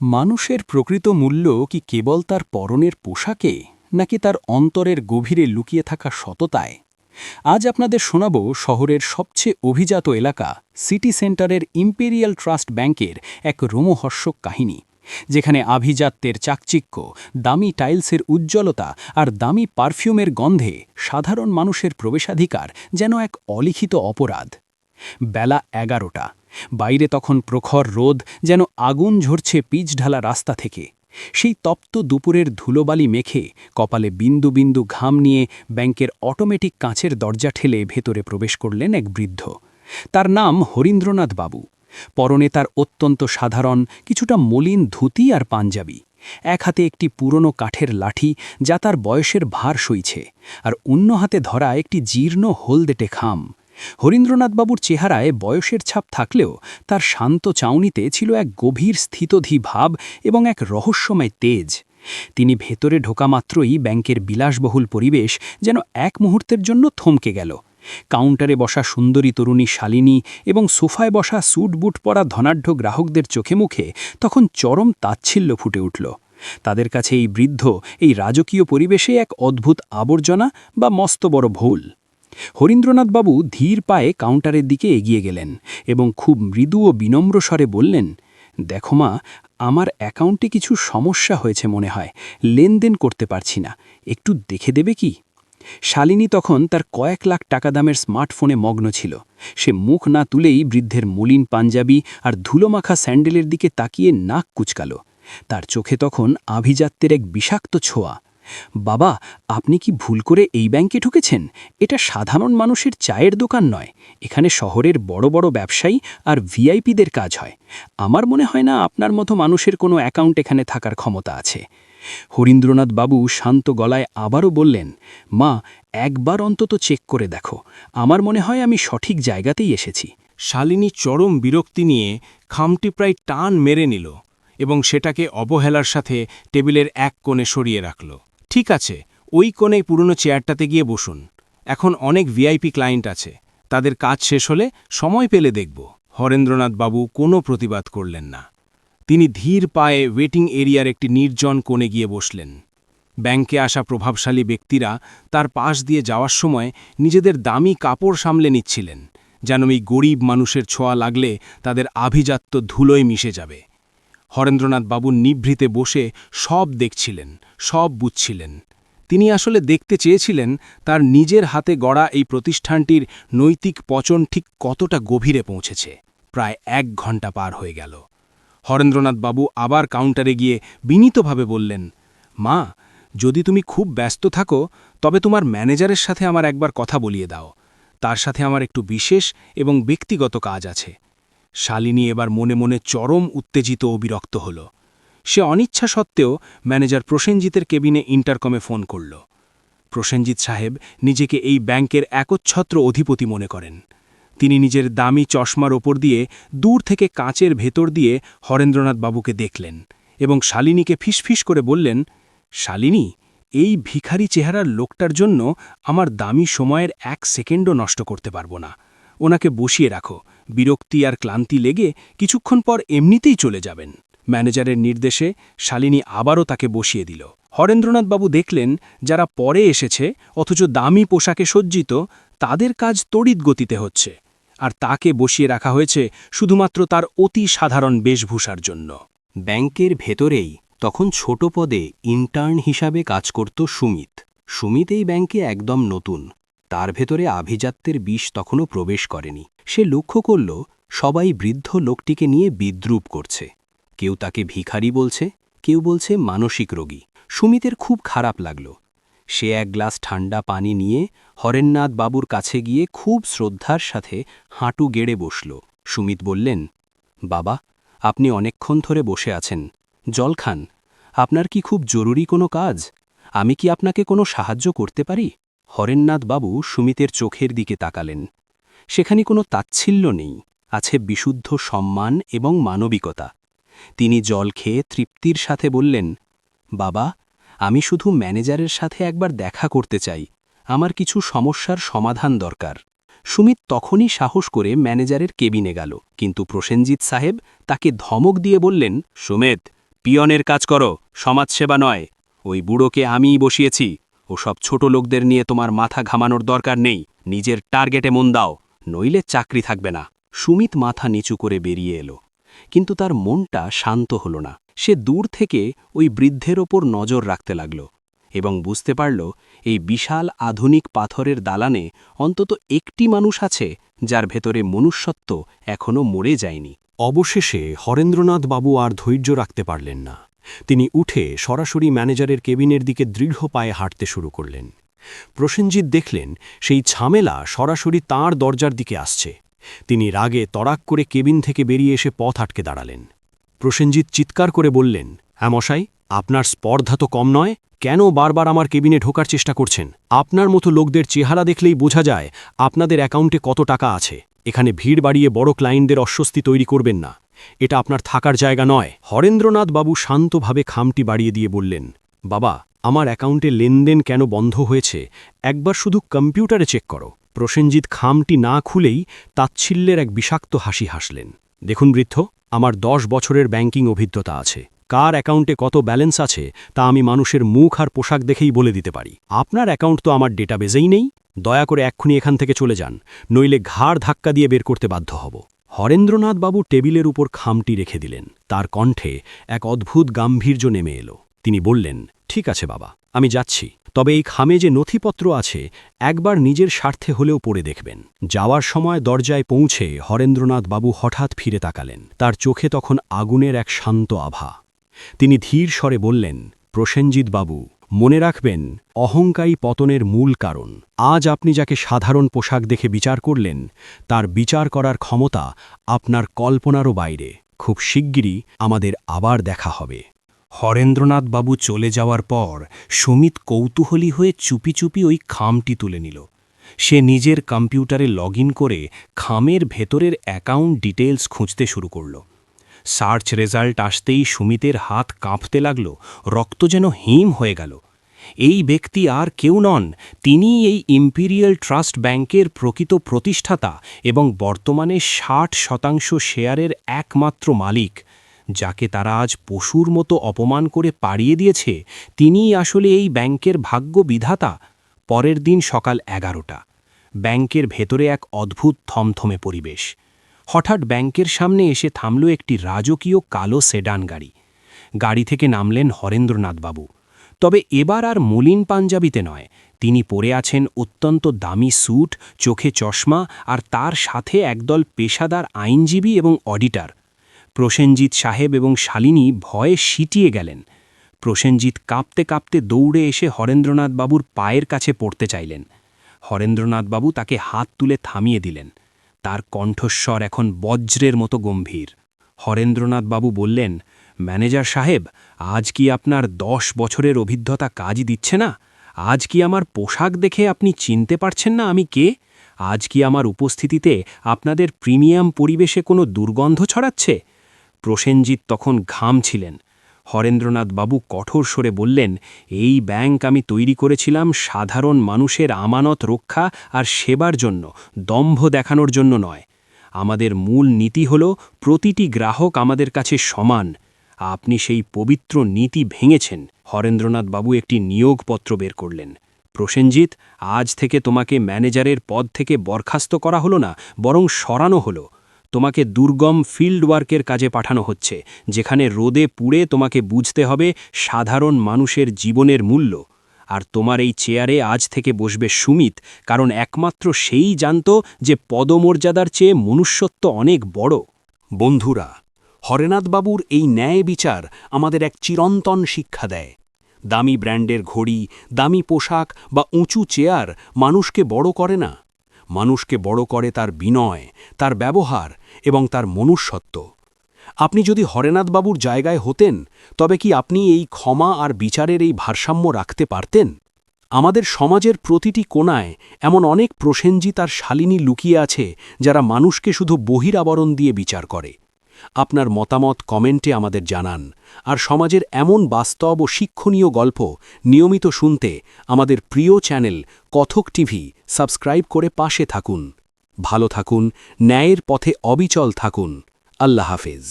মানুষের প্রকৃত মূল্য কি কেবল তার পরনের পোশাকে নাকি তার অন্তরের গভীরে লুকিয়ে থাকা সততায়? আজ আপনাদের শোনাব শহরের সবচেয়ে অভিজাত এলাকা সিটি সেন্টারের ইম্পেরিয়াল ট্রাস্ট ব্যাংকের এক রোমহর্ষক কাহিনী, যেখানে আভিজাত্যের চাকচিক্য, দামি টাইলসের উজ্জ্বলতা আর দামি পারফিউমের গন্ধে সাধারণ মানুষের প্রবেশাধিকার যেন এক অলিখিত অপরাধ। বেলা ১১টা। বাইরে তখন প্রখর রোদ যেন আগুন ঝরছে পিচঢালা রাস্তা থেকে। সেই তপ্ত দুপুরের ধুলোবালি মেখে কপালে বিন্দু বিন্দু ঘাম নিয়ে ব্যাংকের অটোমেটিক কাঁচের দরজা ঠেলে ভেতরে প্রবেশ করলেন এক বৃদ্ধ। তার নাম হরীন্দ্রনাথ বাবু। পরনে তার অত্যন্ত সাধারণ কিছুটা মলিন ধুতি আর পাঞ্জাবি। এক হাতে একটি পুরনো কাঠের লাঠি যা তার বয়সের ভার সইছে, আর অন্য হাতে ধরা একটি জীর্ণ হলদেটে খাম। হরীন্দ্রনাথবাবুর চেহারায় বয়সের ছাপ থাকলেও তার শান্ত চাউনিতে ছিল এক গভীর স্থিতধী ভাব এবং এক রহস্যময় তেজ। তিনি ভেতরে ঢোকা মাত্রই ব্যাংকের বিলাসবহুল পরিবেশ যেন এক মুহূর্তের জন্য থমকে গেল। কাউন্টারে বসা সুন্দরী তরুণী শালিনী এবং সোফায় বসা স্যুট বুট পরা ধনাঢ্য গ্রাহকদের চোখে মুখে তখন চরম তাচ্ছিল্য ফুটে উঠল। তাদের কাছে এই বৃদ্ধ এই রাজকীয় পরিবেশে এক অদ্ভুত আবর্জনা বা মস্ত বড় ভুল। হরীন্দ্রনাথবাবু ধীর পায়ে কাউন্টারের দিকে এগিয়ে গেলেন এবং খুব মৃদু ও বিনম্র স্বরে বললেন, দেখো মা, আমার অ্যাকাউন্টে কিছু সমস্যা হয়েছে মনে হয়, লেনদেন করতে পারছি না, একটু দেখে দেবে কি? শালিনী তখন তার কয়েক লাখ টাকা দামের স্মার্টফোনে মগ্ন ছিল। সে মুখ না তুলেই বৃদ্ধের মলিন পাঞ্জাবি আর ধুলোমাখা স্যান্ডেলের দিকে তাকিয়ে নাক কুচকাল। তার চোখে তখন আভিজাত্যের এক বিষাক্ত ছোঁয়া। বাবা, আপনি কি ভুল করে এই ব্যাংকে ঢুকেছেন? এটা সাধারণ মানুষের চায়ের দোকান নয়, এখানে শহরের বড় বড় ব্যবসায়ী আর ভিআইপিদের কাজ হয়। আমার মনে হয় না আপনার মতো মানুষের কোনো অ্যাকাউন্ট এখানে থাকার ক্ষমতা আছে। হরীন্দ্রনাথ বাবু শান্ত গলায় আবারও বললেন, মা, একবার অন্তত চেক করে দেখো, আমার মনে হয় আমি সঠিক জায়গাতেই এসেছি। শালিনী চরম বিরক্তি নিয়ে খামটি প্রায় টান মেরে নিল এবং সেটাকে অবহেলার সাথে টেবিলের এক কোণে সরিয়ে রাখল। ঠিক আছে, ওই কোণে পুরনো চেয়ারটাতে গিয়ে বসুন। এখন অনেক ভিআইপি ক্লায়েন্ট আছে, তাদের কাজ শেষ হলে সময় পেলে দেখব। হরেন্দ্রনাথ বাবু কোনো প্রতিবাদ করলেন না। তিনি ধীর পায়ে ওয়েটিং এরিয়ার একটি নির্জন কোণে গিয়ে বসলেন। ব্যাংকে আসা প্রভাবশালী ব্যক্তিরা তার পাশ দিয়ে যাওয়ার সময় নিজেদের দামি কাপড় সামলে নিচ্ছিলেন, যেন এই গরিব মানুষের ছোঁয়া লাগলে তাদের আভিজাত্য ধুলোয় মিশে যাবে। হরেন্দ্রনাথ বাবু নিভৃতে বসে সব দেখছিলেন, সব বুঝছিলেন। তিনি আসলে দেখতে চেয়েছিলেন তার নিজের হাতে গড়া এই প্রতিষ্ঠানটির নৈতিক পচন ঠিক কতটা গভীরে পৌঁছেছে। প্রায় ১ ঘণ্টা পার হয়ে গেল। হরেন্দ্রনাথ বাবু আবার কাউন্টারে গিয়ে বিনীতভাবে বললেন, মা, যদি তুমি খুব ব্যস্ত থাকো তবে তোমার ম্যানেজারের সাথে আমার একবার কথা বলিয়ে দাও, তার সাথে আমার একটু বিশেষ এবং ব্যক্তিগত কাজ আছে। শালিনী এবার মনে মনে চরম উত্তেজিত ও বিরক্ত হল। সে অনিচ্ছা সত্ত্বেও ম্যানেজার প্রসেনজিতের কেবিনে ইন্টারকমে ফোন করল। প্রসেনজিৎ সাহেব নিজেকে এই ব্যাংকের একচ্ছত্র অধিপতি মনে করেন। তিনি নিজের দামি চশমার ওপর দিয়ে দূর থেকে কাঁচের ভেতর দিয়ে হরেন্দ্রনাথ বাবুকে দেখলেন এবং শালিনীকে ফিসফিস করে বললেন, শালিনী, এই ভিখারি চেহারার লোকটার জন্য আমার দামি সময়ের ১ সেকেন্ডও নষ্ট করতে পারব না। ওনাকে বসিয়ে রাখো, বিরক্তি আর ক্লান্তি লেগে কিছুক্ষণ পর এমনিতেই চলে যাবেন। ম্যানেজারের নির্দেশে শালিনী আবারও তাকে বসিয়ে দিল। হরেন্দ্রনাথবাবু দেখলেন যারা পরে এসেছে অথচ দামি পোশাকে সজ্জিত, তাদের কাজ তড়িৎ গতিতে হচ্ছে, আর তাকে বসিয়ে রাখা হয়েছে শুধুমাত্র তার অতি সাধারণ বেশভূষার জন্য। ব্যাংকের ভেতরেই তখন ছোট পদে ইন্টার্ন হিসাবে কাজ করত সুমিত। সুমিত এই ব্যাংকে একদম নতুন, তার ভেতরে আভিজাত্যের বিষ তখনও প্রবেশ করেনি। সে লক্ষ্য করল সবাই বৃদ্ধ লোকটিকে নিয়ে বিদ্রূপ করছে। কেউ তাকে ভিখারি বলছে, কেউ বলছে মানসিক রোগী। সুমিতের খুব খারাপ লাগল। সে এক গ্লাস ঠান্ডা পানি নিয়ে হরেন্দ্রনাথ বাবুর কাছে গিয়ে খুব শ্রদ্ধার সাথে হাঁটু গেড়ে বসল। সুমিত বললেন, বাবা, আপনি অনেকক্ষণ ধরে বসে আছেন, জল খান। আপনার কি খুব জরুরি কোনো কাজ? আমি কি আপনাকে কোনো সাহায্য করতে পারি? হরেন্দ্রনাথ বাবু সুমিতের চোখের দিকে তাকালেন। সেখানে কোনো তাচ্ছিল্য নেই, আছে বিশুদ্ধ সম্মান এবং মানবিকতা। তিনি জল খেয়ে তৃপ্তির সাথে বললেন, বাবা, আমি শুধু ম্যানেজারের সাথে একবার দেখা করতে চাই, আমার কিছু সমস্যার সমাধান দরকার। সুমিত তখনই সাহস করে ম্যানেজারের কেবিনে গেল, কিন্তু প্রসেনজিৎ সাহেব তাকে ধমক দিয়ে বললেন, সুমিত, পিয়নের কাজ করো, সমাজসেবা নয়। ওই বুড়োকে আমিই বসিয়েছি। ওসব ছোট লোকদের নিয়ে তোমার মাথা ঘামানোর দরকার নেই। নিজের টার্গেটে মন দাও, নইলে চাকরি থাকবে না। সুমিত মাথা নিচু করে বেরিয়ে এলো, কিন্তু তার মনটা শান্ত হল না। সে দূর থেকে ওই বৃদ্ধের ওপর নজর রাখতে লাগল এবং বুঝতে পারল এই বিশাল আধুনিক পাথরের দালানে অন্তত একটি মানুষ আছে যার ভেতরে মনুষ্যত্ব এখনও মরে যায়নি। অবশেষে হরেন্দ্রনাথ বাবু আর ধৈর্য রাখতে পারলেন না। তিনি উঠে সরাসরি ম্যানেজারের কেবিনের দিকে দৃঢ় পায়ে হাঁটতে শুরু করলেন। প্রসেনজিৎ দেখলেন সেই ঝামেলা সরাসরি তাঁর দরজার দিকে আসছে। তিনি রাগে তড়াক করে কেবিন থেকে বেরিয়ে এসে পথ আটকে দাঁড়ালেন। প্রসেনজিৎ চিৎকার করে বললেন, হ্যাঁ মশাই, আপনার স্পর্ধা তো কম নয়। কেন বারবার আমার কেবিনে ঢোকার চেষ্টা করছেন? আপনার মতো লোকদের চেহারা দেখলেই বোঝা যায় আপনাদের অ্যাকাউন্টে কত টাকা আছে। এখানে ভিড় বাড়িয়ে বড় ক্লায়েন্টদের অস্বস্তি তৈরি করবেন না। এটা আপনার থাকার জায়গা নয়। হরেন্দ্রনাথ বাবু শান্তভাবে খামটি বাড়িয়ে দিয়ে বললেন, বাবা, আমার অ্যাকাউন্টে লেনদেন কেন বন্ধ হয়েছে একবার শুধু কম্পিউটারে চেক করো। প্রসেনজিৎ খামটি না খুলেই তাচ্ছিল্যের এক বিষাক্ত হাসি হাসলেন। দেখুন বৃদ্ধ, আমার 10 বছরের ব্যাংকিং অভিজ্ঞতা আছে। কার অ্যাকাউন্টে কত ব্যালেন্স আছে তা আমি মানুষের মুখ আর পোশাক দেখেই বলে দিতে পারি। আপনার অ্যাকাউন্ট তো আমার ডেটাবেজেই নেই। দয়া করে এক্ষুনি এখান থেকে চলে যান, নইলে ঘাড় ধাক্কা দিয়ে বের করতে বাধ্য হব। হরেন্দ্রনাথ বাবু টেবিলের উপর খামটি রেখে দিলেন। তার কণ্ঠে এক অদ্ভুত গাম্ভীর্য নেমে এলো। তিনি বললেন, ঠিক আছে বাবা, আমি যাচ্ছি। তবে এই খামে যে নথিপত্র আছে একবার নিজের স্বার্থে হলেও পড়ে দেখবেন। যাওয়ার সময় দরজায় পৌঁছে হরেন্দ্রনাথ বাবু হঠাৎ ফিরে তাকালেন। তার চোখে তখন আগুনের এক শান্ত আভা। তিনি ধীর স্বরে বললেন, প্রসেনজিৎ বাবু, মনে রাখবেন, অহংকারী পতনের মূল কারণ। আজ আপনি যাকে সাধারণ পোশাক দেখে বিচার করলেন, তার বিচার করার ক্ষমতা আপনার কল্পনারও বাইরে। খুব শিগগিরই আমাদের আবার দেখা হবে। হরেন্দ্রনাথ বাবু চলে যাওয়ার পর সুমিত কৌতূহলী হয়ে চুপি চুপি ওই খামটি তুলে নিল। সে নিজের কম্পিউটারে লগ করে খামের ভেতরের অ্যাকাউন্ট ডিটেলস খুঁজতে শুরু করল। সার্চ রেজাল্ট আসতেই সুমিতের হাত কাঁপতে লাগল, রক্ত যেন হিম হয়ে গেল। এই ব্যক্তি আর কেউ নন, তিনিই এই ইম্পিরিয়াল ট্রাস্ট ব্যাংকের প্রকৃত প্রতিষ্ঠাতা এবং বর্তমানে 60% শেয়ারের একমাত্র মালিক। যাকে তারা আজ পশুর মতো অপমান করে পাড়িয়ে দিয়েছে, তিনিই আসলে এই ব্যাংকের ভাগ্য বিধাতা। পরের দিন সকাল 11টা। ব্যাংকের ভেতরে এক অদ্ভুত থমথমে পরিবেশ। হঠাৎ ব্যাংকের সামনে এসে থামল একটি রাজকীয় কালো সেডান গাড়ি। গাড়ি থেকে নামলেন হরেন্দ্রনাথ বাবু। তবে এবার আর মলিন পাঞ্জাবিতে নয়, তিনি পরে আছেন অত্যন্ত দামি স্যুট, চোখে চশমা, আর তার সাথে একদল পেশাদার আইনজীবী এবং অডিটর। প্রসেনজিৎ সাহেব এবং শালিনী ভয়ে সিটিয়ে গেলেন। প্রসেনজিৎ কাঁপতে কাঁপতে দৌড়ে এসে হরেন্দ্রনাথ বাবুর পায়ের কাছে পড়তে চাইলেন। হরেন্দ্রনাথ বাবু তাকে হাত তুলে থামিয়ে দিলেন। তার কণ্ঠস্বর এখন বজ্রের মতো গম্ভীর। হরেন্দ্রনাথ বাবু বললেন, ম্যানেজার সাহেব, আজ কি আপনার 10 বছরের অভিজ্ঞতা কাজই দিচ্ছে না? আজ কি আমার পোশাক দেখে আপনি চিনতে পারছেন না আমি কে? আজ কি আমার উপস্থিতিতে আপনাদের প্রিমিয়াম পরিবেশে কোনো দুর্গন্ধ ছড়াচ্ছে? প্রসেনজিৎ তখন ঘামছিলেন। হরেন্দ্রনাথ বাবু কঠোর স্বরে বললেন, এই ব্যাংক আমি তৈরি করেছিলাম সাধারণ মানুষের আমানত রক্ষা আর সেবার জন্য, দম্ভ দেখানোর জন্য নয়। আমাদের মূল নীতি হল প্রতিটি গ্রাহক আমাদের কাছে সমান। আপনি সেই পবিত্র নীতি ভেঙেছেন। হরেন্দ্রনাথ বাবু একটি নিয়োগপত্র বের করলেন। প্রসেনজিৎ, আজ থেকে তোমাকে ম্যানেজারের পদ থেকে বরখাস্ত করা হলো না, বরং সরানো হলো। তোমাকে দুর্গম ফিল্ড ওয়ার্কের কাজে পাঠানো হচ্ছে, যেখানে রোদে পুড়ে তোমাকে বুঝতে হবে সাধারণ মানুষের জীবনের মূল্য। আর তোমার এই চেয়ারে আজ থেকে বসবে সুমিত, কারণ একমাত্র সেই জানত যে পদমর্যাদার চেয়ে মনুষ্যত্ব অনেক বড়। বন্ধুরা, হরেনাথবাবুর এই ন্যায় বিচার আমাদের এক চিরন্তন শিক্ষা দেয়। দামি ব্র্যান্ডের ঘড়ি, দামি পোশাক বা উঁচু চেয়ার মানুষকে বড় করে না। মানুষকে বড় করে তার বিনয়, তার ব্যবহার এবং তার মনুষ্যত্ব। আপনি যদি হরেনাথবাবুর জায়গায় হতেন, তবে কি আপনি এই ক্ষমা আর বিচারের এই ভারসাম্য রাখতে পারতেন? আমাদের সমাজের প্রতিটি কোণায় এমন অনেক প্রসেনজিৎ আর শালিনী লুকিয়ে আছে, যারা মানুষকে শুধু বহিরাবরণ দিয়ে বিচার করে। আপনার মতামত কমেন্টে আমাদের জানান। আর সমাজের এমন বাস্তব ও শিক্ষণীয় গল্প নিয়মিত শুনতে আমাদের প্রিয় চ্যানেল কথক টিভি সাবস্ক্রাইব করে পাশে থাকুন। ভালো থাকুন, ন্যায়ের পথে অবিচল থাকুন। আল্লাহ হাফেজ।